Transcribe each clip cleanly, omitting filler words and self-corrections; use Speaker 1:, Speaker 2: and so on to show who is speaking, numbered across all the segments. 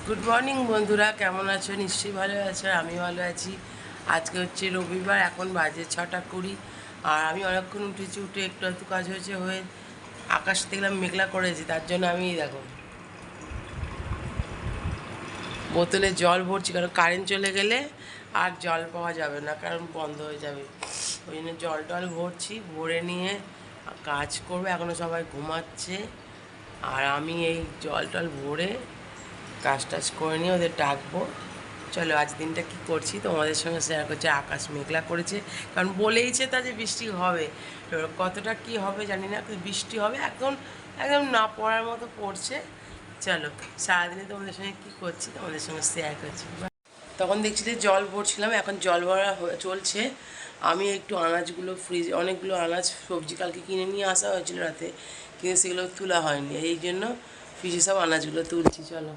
Speaker 1: Good morning বন্ধুরা, কেমন আছো? নিশ্চয়ই ভালো আছো, আমি ভালো আছি। আজকে হচ্ছে রবিবার, এখন বাজে 6:20। আর আমি অনেকক্ষণ উঠেছি, উঠে একটু একটু কাজ হয়েছে হয়ে আকাশ দেখলাম মেঘলা করেছি, তার জন্য আমি দেখো বোতলে জল ভরছি, কারণ কারেন্ট চলে গেলে আর জল পাওয়া যাবে না, কারণ বন্ধ হয়ে যাবে। ওই জন্য জল টল ভরছি, ভরে নিয়ে কাজ করবো। এখনও সবাই ঘুমাচ্ছে আর আমি এই জল টল ভরে কাজ টাজ করে নিয়ে ওদের ডাকবো। চলো আজ দিনটা কী করছি তোমাদের সঙ্গে শেয়ার করছি। আকাশ মেঘলা করেছে, কারণ বলেইছে তা যে বৃষ্টি হবে। এবার কতটা কী হবে জানি না, কিন্তু বৃষ্টি হবে, একদম একদম না পড়ার মতো পড়ছে। চলো সারাদিনে তোমাদের সঙ্গে কী করছি তোমাদের সঙ্গে শেয়ার করছি। তখন দেখছি যে জল ভরছিলাম, এখন জল ভরা চলছে। আমি একটু আনাজগুলো ফ্রিজ, অনেকগুলো আনাজ সবজি কালকে কিনে নিয়ে আসা হয়েছিল রাতে, কিন্তু সেগুলো তোলা হয়নি, এই জন্য ফ্রিজে সব আনাজগুলো তুলছি। চলো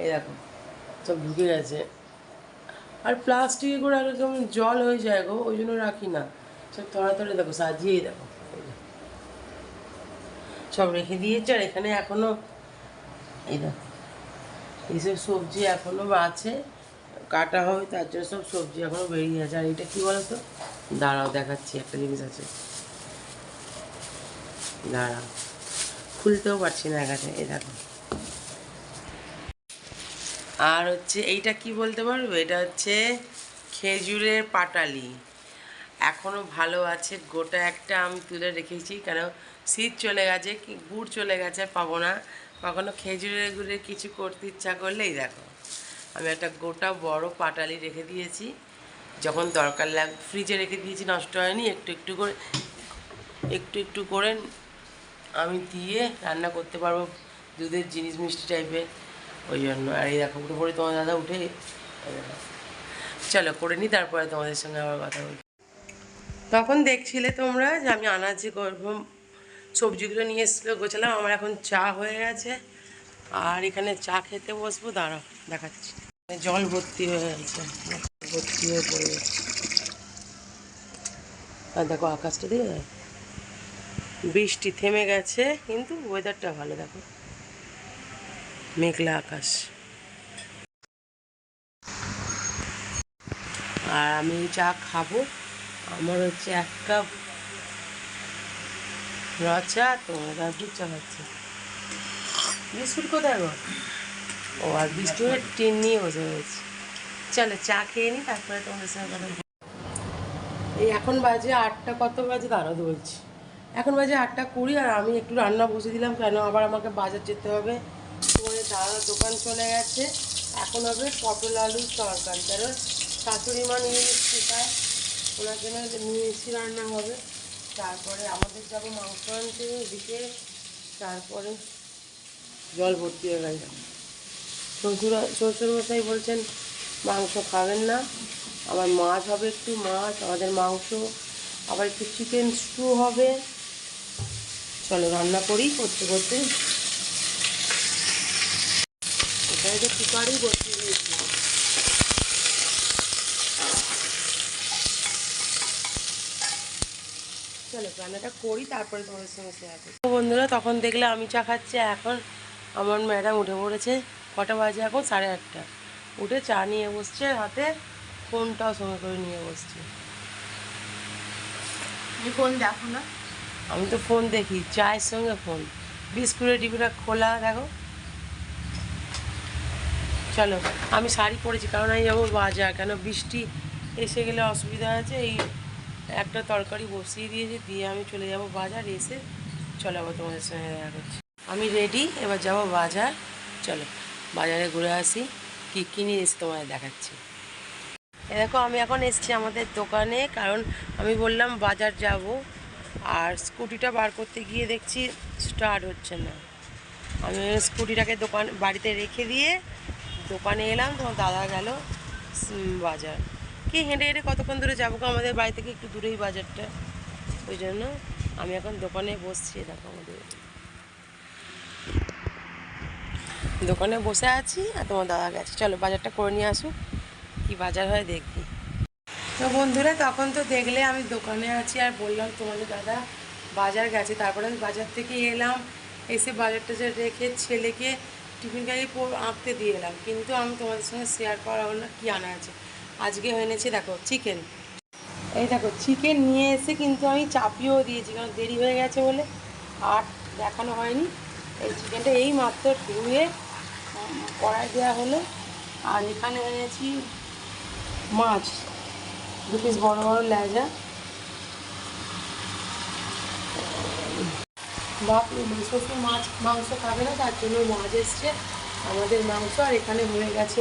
Speaker 1: এই দেখো সব ঢুকে গেছে। আর প্লাস্টিকে করে আগে কেমন জল হয়ে যায় গো, ওই জন্য রাখি না। সব থড়াথড়ি দেখো সাজিয়েই দেখো সব রেখে দিয়েছে। আর এখানে এখনও এই দেখো এইসব সবজি এখনও আছে, কাটা হবে, তার জন্য সব সবজি এখনও বেরিয়ে আছে। আর এটা কী বলো তো, দাঁড়াও দেখাচ্ছি, একটা জিনিস আছে, দাঁড়াও, খুলতেও পারছি না একাতে, এই দেখো। আর হচ্ছে এইটা কি বলতে পারবে, এটা হচ্ছে খেজুরের পাটালি। এখনও ভালো আছে, গোটা একটা আমি তুলে রেখেছি, কেন শীত চলে গেছে, কি গুড় চলে গেছে, পাবো না। কখনো খেজুরের গুড়ে কিছু করতে ইচ্ছা করলেই দেখো আমি একটা গোটা বড় পাটালি রেখে দিয়েছি, যখন দরকার ফ্রিজে রেখে দিয়েছি, নষ্ট হয়নি। একটু একটু করে একটু একটু করে আমি দিয়ে রান্না করতে পারবো, দুধের জিনিস মিষ্টি টাইপের, ওই জন্য। আর এই দেখো উঠে পড়ে তোমার দাদা উঠে, চলো করে নিই, তারপরে তোমাদের সঙ্গে আবার কথা বলি। তখন দেখছিলে তোমরা যে আমি আনাজে করবো, সবজিগুলো নিয়ে এসেছিলো, গোছালাম। আমার এখন চা হয়ে গেছে আর এখানে চা খেতে বসবো, দাঁড়াও দেখাচ্ছি। জল ভর্তি হয়ে গেছে, ভর্তি হয়ে পড়ে যাচ্ছে। আর দেখো আকাশটা দিয়ে বৃষ্টি থেমে গেছে, কিন্তু ওয়েদারটা ভালো, দেখো মেঘলা আকাশ। আর আমি চা খাবো, আমার হচ্ছে 1 কাপ র চা, তোমার দুধ চা খাচ্ছে। বিস্কুট কোথায় গো? ও আর বিস্কুটের টিন নিয়ে বসে রয়েছে। চলো চা খেয়ে নিই, তারপরে তোমাদের সঙ্গে কথা বলবো। এই এখন বাজে 8টা, কত বাজে দাঁড়াতে বলছি, এখন বাজে 8:20। আর আমি একটু রান্না বসে দিলাম, কেন আবার আমাকে বাজার যেতে হবে। তোমাদের দাদা দোকান চলে গেছে, এখন হবে পটল আলুর তরকারি, কারণ শাশুড়ি মা নিয়ে এসেছি, তাই ওনার জন্য নিয়ে এসেছি, রান্না হবে। তারপরে আমাদের যাবো মাংস আনতে এদিকে, তারপরে জল ভর্তি হয়ে গেছে। শ্বশুরমশাই বলছেন মাংস খাবেন না, আবার মাছ হবে, একটু মাছ, আমাদের মাংস, আবার একটু চিকেন স্টু হবে। চলো রান্না করি, করতে করতে এখানে তো কুকারই বসিয়ে দিয়েছি। চলো রান্নাটা করি, তারপরে তোমাদের সঙ্গে শেয়ার করি। বন্ধুরা তখন দেখলে আমি চা খাচ্ছি, এখন আমার ম্যাডাম উঠে পড়েছে। কটা বাজে এখন? 8:30। উঠে চা নিয়ে বসছে হাতে, ফোনটাও সঙ্গে করে নিয়ে বসছে।
Speaker 2: ফোন দেখো না?
Speaker 1: আমি তো ফোন দেখি, চায়ের সঙ্গে ফোন। বিস্কুটের ডিবিটা খোলা দেখো। চলো আমি শাড়ি পরেছি, কারণ আমি যাবো বাজার, কেন বৃষ্টি এসে গেলে অসুবিধা আছে। এই একটা তরকারি বসিয়ে দিয়েছি, দিয়ে আমি চলে যাব বাজার, এসে চলো আবার তোমাদের সঙ্গে দেখা করছি। আমি রেডি, এবার যাব বাজার। চলো বাজারে ঘুরে আসি, কী কিনে এসে তোমাদের দেখাচ্ছি। এ দেখো আমি এখন এসেছি আমাদের দোকানে, কারণ আমি বললাম বাজার যাব, আর স্কুটিটা বার করতে গিয়ে দেখছি স্টার্ট হচ্ছে না। আমি স্কুটিটাকে বাড়িতে রেখে দিয়ে দোকানে এলাম, তোমার দাদা গেল বাজার। কি হেঁটে হেঁটে কতক্ষণ দূরে যাবো, আমাদের বাড়ি থেকে একটু দূরেই বাজারটা, ওই জন্য আমি এখন দোকানে বসছি। দেখো আমাদের দোকানে বসে আছি, আর তোমার দাদা গেছে। চলো বাজারটা করে নিয়ে আসুক, কি বাজার হয় দেখবি। তো বন্ধুরা তখন তো দেখলে আমি দোকানে আছি, আর বললাম তোমাদের দাদা বাজার গেছে। তারপরে আমি বাজার থেকে এলাম, এসে বাজারটা যে রেখে ছেলেকে টিফিন ক্যারি আঁকতে দিয়ে এলাম, কিন্তু আমি তোমাদের সঙ্গে শেয়ার করা হলো না কী আনা আছে। আজকে এনেছি দেখো চিকেন। এই দেখো চিকেন নিয়ে এসে কিন্তু আমি চাপিয়েও দিয়েছি, কারণ দেরি হয়ে গেছে বলে আর দেখানো হয়নি। এই চিকেনটা এই মাত্র ধুয়ে কড়াই দেওয়া হলো। আর এখানে এনেছি মাছ, 2 পিস বড় বড় লেজা। বাপ শ্বশুর মাংস খাবে না, তার জন্য মাছ এসছে, আমাদের মাংস। আর এখানে হয়ে গেছে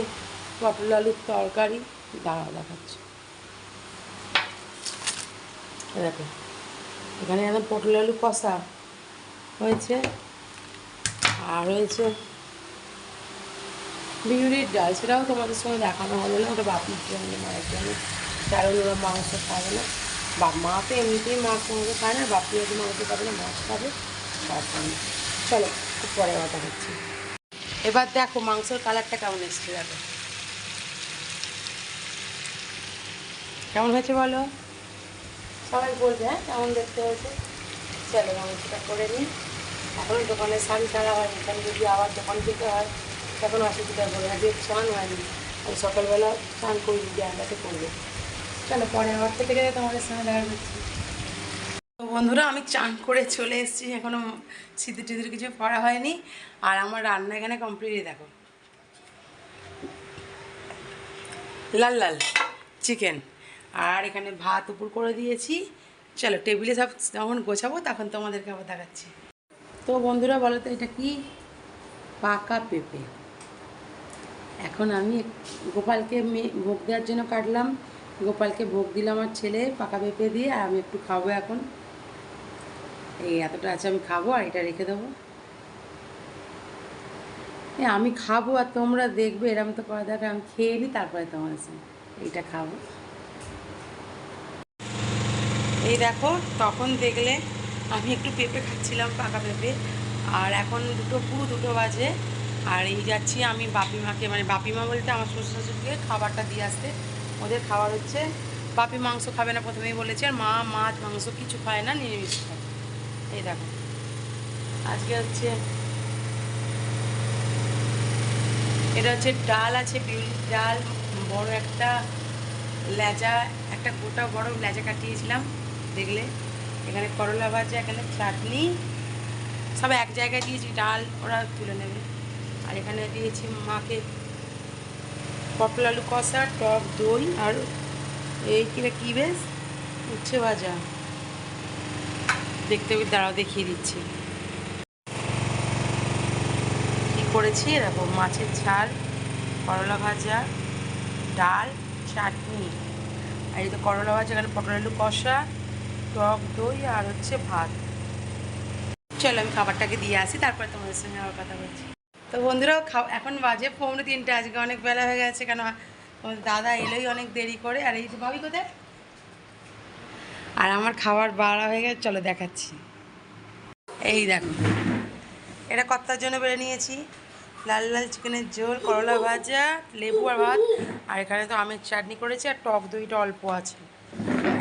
Speaker 1: পটল আলুর তরকারি, দাঁড়া দেখাচ্ছে। দেখো এখানে একদম পটল আলু কষা হয়েছে, আর হয়েছে বিউলির ডাল, সেটাও তোমাদের সঙ্গে দেখানো হলো না, ওটা বাপির জন্য, মায়ের জন্য, কারণ ওরা মাংস খাবে না। মা তো এমনিতেই মাছ মাংস খায় না, বাপি হয়তো মাংস খাবে না, মাছ খাবে, তার জন্য। চলো খুব পরে কথা হচ্ছে। এবার দেখো মাংসের কালারটা কেমন এসছে, দেখো কেমন হয়েছে বলো, সবাই বলবে হ্যাঁ কেমন দেখতে হয়েছে। চলো মাংসটা করে নিই। এখনও দোকানে শাড়ি ছাড়া হয়নি, এখানে যদি আবার দোকান যেতে হয় তখন অসুবিধা করে। আজকে স্নান হয়নি, আমি সকালবেলা স্নান করি, জায়গাতে করবো। চলো পরে আবার থেকে গেলে তোমাদের সঙ্গে দেখা করছি। তো বন্ধুরা আমি চান করে চলে এসেছি, এখনও সিঁদুর টিঁদুর কিছু পড়া হয়নি। আর আমার রান্না এখানে কমপ্লিটই দেখো, লাল লাল চিকেন, আর এখানে ভাত উপর করে দিয়েছি। চলো টেবিলে সব যখন গোছাবো তখন তোমাদেরকে আবার দেখাচ্ছি। তো বন্ধুরা বলো তো এটা কি? পাকা পেঁপে। এখন আমি গোপালকে ভোগ দেওয়ার জন্য কাটলাম, গোপালকে ভোগ দিলাম আমার ছেলে পাকা পেঁপে দিয়ে, আর আমি একটু খাবো এখন। এই এতটা আছে আমি খাবো, আর এটা রেখে দেবো। আমি খাবো আর তোমরা দেখবে, এরম তো করা দরকার। আমি খেয়ে নিই তারপরে তোমার সঙ্গে এইটা খাবো। এই দেখো তখন দেখলে আমি একটু পেঁপে খাচ্ছিলাম, পাকা পেঁপে। আর এখন পুরো দুটো বাজে, আর এই যাচ্ছি আমি বাপিমাকে, মানে বাপিমা বলতে আমার শ্বশুর শাশুড়িকে খাবারটা দিয়ে আসতে। ওদের খাবার হচ্ছে, বাপি মাংস খাবে না প্রথমেই বলেছে, আর মা মাছ মাংস কিছু খায় না, নিরামিষ খায়। এই দেখো আজকে হচ্ছে এটা হচ্ছে ডাল আছে, বিউলির ডাল, বড় একটা লেজা, একটা গোটা বড় লেজা কাটিয়েছিলাম দেখলে। এখানে করলা ভাজা, এখানে চাটনি, সব এক জায়গায় দিয়েছি, ডাল ওরা তুলে নেবে। আর এখানে দিয়েছি মাকে পটল আলু কষা, টক দই, আর এই কী বেশ উচ্ছে ভাজা, দেখতে দাঁড়াও দেখিয়ে দিচ্ছি কী করেছি। এরকম মাছের ঝাল, করলা ভাজা, ডাল, চাটনি, আর এই তো করলা ভাজা, এখানে পটল আলু কষা, টক দই, আর হচ্ছে ভাত। চলো আমি খাবারটাকে দিয়ে আসি, তারপরে তোমাদের সঙ্গে আবার কথা বলছি। তো বন্ধুরা এখন বাজে 2:45, আজকে অনেক বেলা হয়ে গেছে, কেন তোমাদের দাদা এলোই অনেক দেরি করে। আর এই তো ভাবি কোথায়, আর আমার খাবার বাড়া হয়ে গেছে, চলো দেখাচ্ছি। এই দেখো এটা কর্তার জন্য বেড়ে নিয়েছি, লাল লাল চিকেনের ঝোল, করলা ভাজা, লেবু আর ভাত, আর এখানে তো আমের চাটনি করেছি, আর টক দইটা অল্প আছে।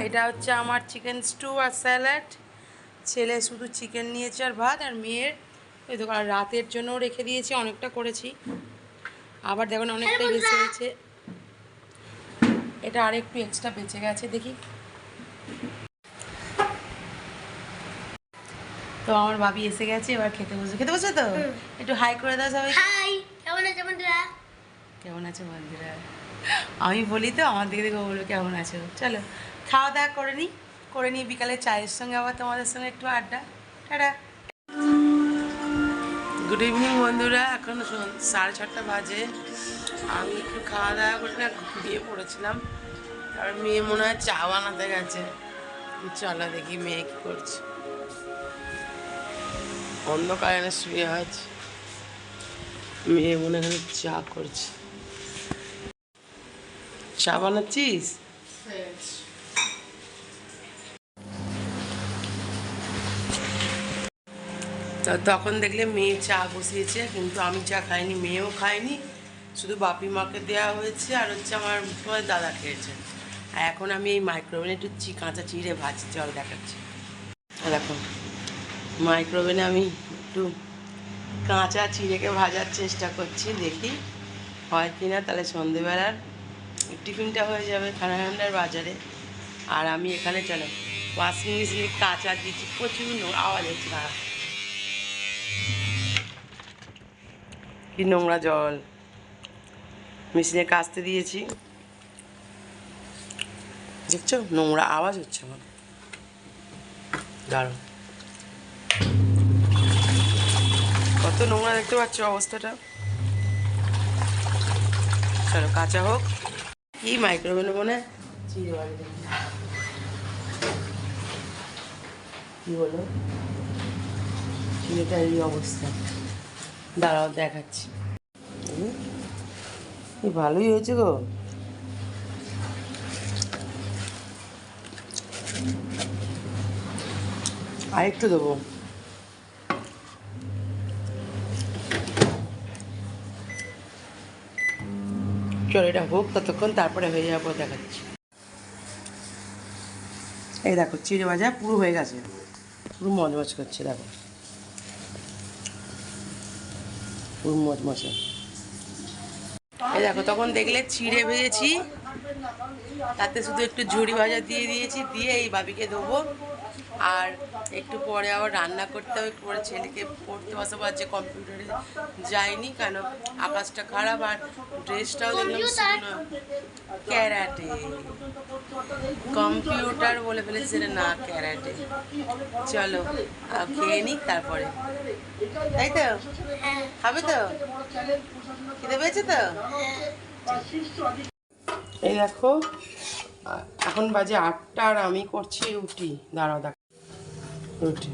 Speaker 1: এটা হচ্ছে আমার চিকেন স্টু আর স্যালাড। ছেলে শুধু চিকেন নিয়েছে আর ভাত, আর মেয়ের এই তো রাতের জন্যও রেখে দিয়েছি, অনেকটা করেছি, আবার দেখুন অনেকটাই বেঁচে গেছে। এটা আর একটু এক্সট্রা বেঁচে গেছে, দেখি। তো আমার ভাবি এসে গেছে, এবার খেতে বসে তো একটু হাই করে দাও সবাই। কেমন আছে বন্ধুরা? কেমন আছে বন্ধুরা আমি বলি তো, আমার দিকে দেখে বলবো কেমন আছো। চলো খাওয়া দাওয়া করে নিই বিকালে চায়ের সঙ্গে আবার তোমাদের সঙ্গে একটু আড্ডা। টাটা। গুড ইভিনিং বন্ধুরা, এখন 6:30 বাজে। আমি একটু খাওয়া দাওয়া করে না ঘুমিয়ে পড়েছিলাম, তারপর মেয়ে মনে হয় চা বানাতে গেছে। চলো দেখি মেয়ে কী করছে। অন্ধকারে না শুয়ে আছে, মেয়ে মনে হয় চা করছে। চা বানাচ্ছিস? তো তখন দেখলে মেয়ে চা বসিয়েছে, কিন্তু আমি চা খাইনি, মেয়েও খায়নি, শুধু বাপি মাকে দেওয়া হয়েছে, আর হচ্ছে আমার দাদা খেয়েছে। আর এখন আমি এই মাইক্রোওভেনে একটু কাঁচা চিড়ে ভাজছি, জল দেখাচ্ছি। দেখো মাইক্রোওভেনে আমি একটু কাঁচা চিড়েকে ভাজার চেষ্টা করছি, দেখি হয় কি না। তাহলে সন্ধেবেলার টিফিনটা হয়ে যাবে খানাখান্ডার বাজারে। আর আমি এখানে চলে ওয়াশিং মেশিনে কাঁচা দিচ্ছি, প্রচুর আওয়াজ হচ্ছে। না কি নোংরা জল মেশিনে কাচতে দিয়েছি, দেখছো নোংরা আওয়াজ হচ্ছে আমার। দাঁড়ো, কত নোংরা দেখতে পাচ্ছ অবস্থাটা। চলো কাঁচা হোক। কি মাইক্রোওভেনে মনে হয় চিড়ে বাড়ি দেখি কি হলো, চিড়েটার এই অবস্থা। দাঁড়াও দেখাচ্ছি। ভালোই হয়েছে গো। আর একটু দেবো। চলো এটা হোক ততক্ষণ, তারপরে হয়ে যাওয়ার পর দেখাচ্ছি। এই দেখো চিড়ে ভাজা পুরো হয়ে গেছে, পুরো মজমজ করছে, দেখো পুরো মজমজে। এই দেখো তখন দেখলে চিড়ে ভেজেছি, তাতে শুধু একটু ঝুড়ি ভাজা দিয়ে দিয়েছি, দিয়ে এই বাবিকে দেবো। আর একটু পরে আবার রান্না করতে হবে, একটু পরে ছেলেকে পড়তে বসাবো। আর যে কম্পিউটারে যায়নি কেন, আকাশটা খারাপ আর ড্রেসটাও দেখলাম শুকনো। ক্যারাটে কম্পিউটার বলে ফেলেছে না, ক্যারাটে। চলো খেয়ে নিক তারপরে, তাই তো? হবে তো? খিদে পেয়েছে তো? এই দেখো এখন বাজে 8টা আর আমি করছি রুটি। দাঁড়াও দেখো রুটি।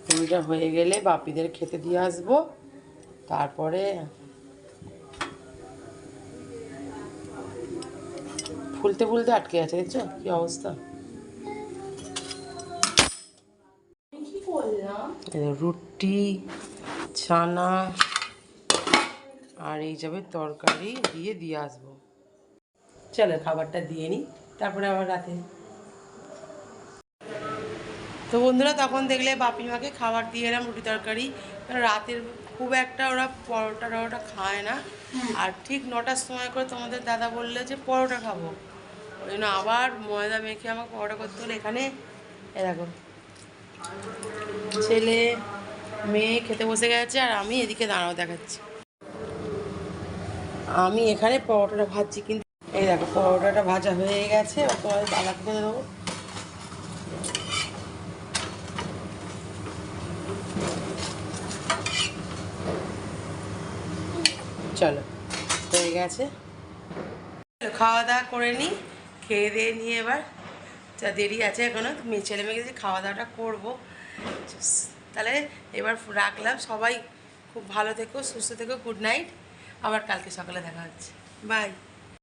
Speaker 1: রুটিটা হয়ে গেলে বাপিদের খেতে দিয়ে আসবো, তারপরে ফুলতে ফুলতে আটকে আছে, দেখছো কি অবস্থা। রুটি, ছানা আর এই যাবে তরকারি দিয়ে আসবো। চলো খাবারটা দিয়ে নিই, তারপরে আবার রাতে। তো বন্ধুরা তখন দেখলে বাপি মাকে খাবার দিয়ে এলাম, রুটি তরকারি। রাতের খুব একটা ওরা পরোটা টরোটা খায় না। আর ঠিক 9টার সময় করে তোমাদের দাদা বললে যে পরোটা খাবো, ওই জন্য আবার ময়দা মেখে আমাকে পরোটা করতে হলো। এখানে দেখো ছেলে মেয়ে খেতে বসে গেছে, আর আমি এদিকে দাঁড়াও দেখাচ্ছি। আমি এখানে পরোটাটা ভাজছি, কিন্তু এই দেখো পরোটাটা ভাজা হয়ে গেছে, তোমাদের দাদাকে খেতে দেবো। চলো হয়ে গেছে, খাওয়া দাওয়া করে নিই। খেয়ে দিয়ে নিয়ে এবার যা দেরি আছে এখনও, মেয়ে ছেলে মেয়েকে যে খাওয়া দাওয়াটা করবো। তাহলে এবার রাখলাম, সবাই খুব ভালো থেকো, সুস্থ থেকো, গুড নাইট। আবার কালকে সকালে দেখা হচ্ছে, বাই।